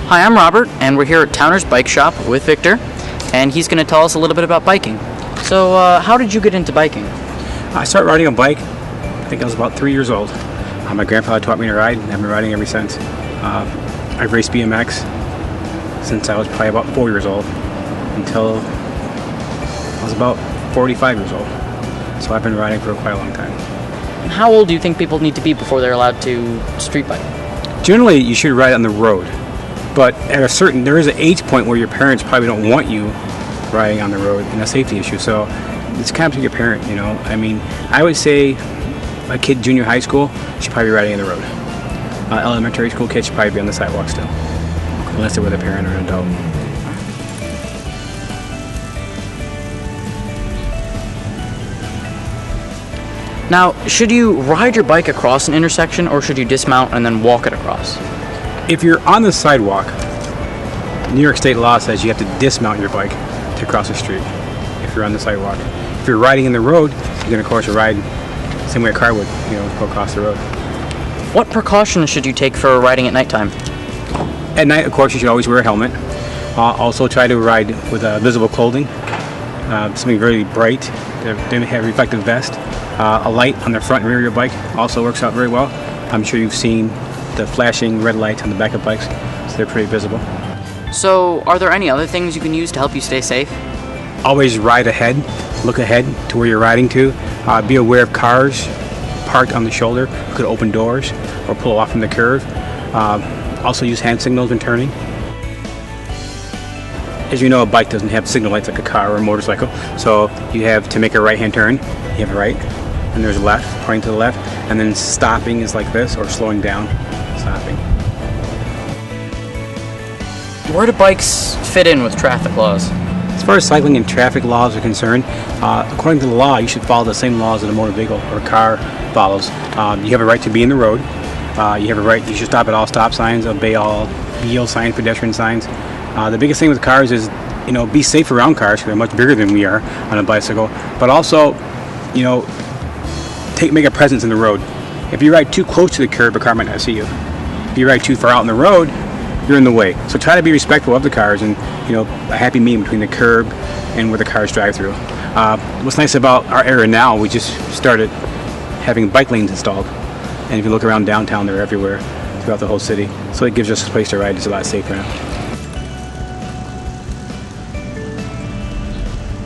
Hi, I'm Robert, and we're here at Towner's Bike Shop with Victor, and he's going to tell us a little bit about biking. So, how did you get into biking? I started riding a bike, I think I was about 3 years old. My grandfather taught me to ride, and I've been riding ever since. I've raced BMX since I was probably about 4 years old until I was about 45 years old. So I've been riding for quite a long time. How old do you think people need to be before they're allowed to street bike? Generally, you should ride on the road, but there is an age point where your parents probably don't want you riding on the road, and a safety issue. So it's kind of up to your parent, you know. I mean, I would say a kid junior high school should probably be riding on the road. Elementary school kids should probably be on the sidewalk still, unless they're with a parent or an adult. Now, should you ride your bike across an intersection, or should you dismount and then walk it across? If you're on the sidewalk, New York State law says you have to dismount your bike to cross the street if you're on the sidewalk. If you're riding in the road, you're going to, of course, ride the same way a car would, go across the road. What precautions should you take for riding at nighttime? At night, of course, you should always wear a helmet. Also try to ride with visible clothing, something very bright. They have a reflective vest. A light on the front and rear of your bike also works out very well. I'm sure you've seen the flashing red lights on the back of bikes, so they're pretty visible. So, are there any other things you can use to help you stay safe? Always ride ahead, look ahead to where you're riding to. Be aware of cars parked on the shoulder who could open doors or pull off from the curve. Also use hand signals when turning. As you know, a bike doesn't have signal lights like a car or a motorcycle, so you have to make a right-hand turn, you have a right, and there's a left, pointing to the left, and then stopping is like this, or slowing down, stopping. Where do bikes fit in with traffic laws? As far as cycling and traffic laws are concerned, according to the law, you should follow the same laws that a motor vehicle or a car follows. You have a right to be in the road. You have a right, you should stop at all stop signs, obey all yield signs, pedestrian signs. The biggest thing with cars is, be safe around cars, because they're much bigger than we are on a bicycle. But also, make a presence in the road. If you ride too close to the curb, a car might not see you. If you ride too far out in the road, you're in the way. So try to be respectful of the cars and, a happy medium between the curb and where the cars drive through. What's nice about our area now, we just started having bike lanes installed. And if you look around downtown, they're everywhere throughout the whole city. So it gives us a place to ride. It's a lot safer now.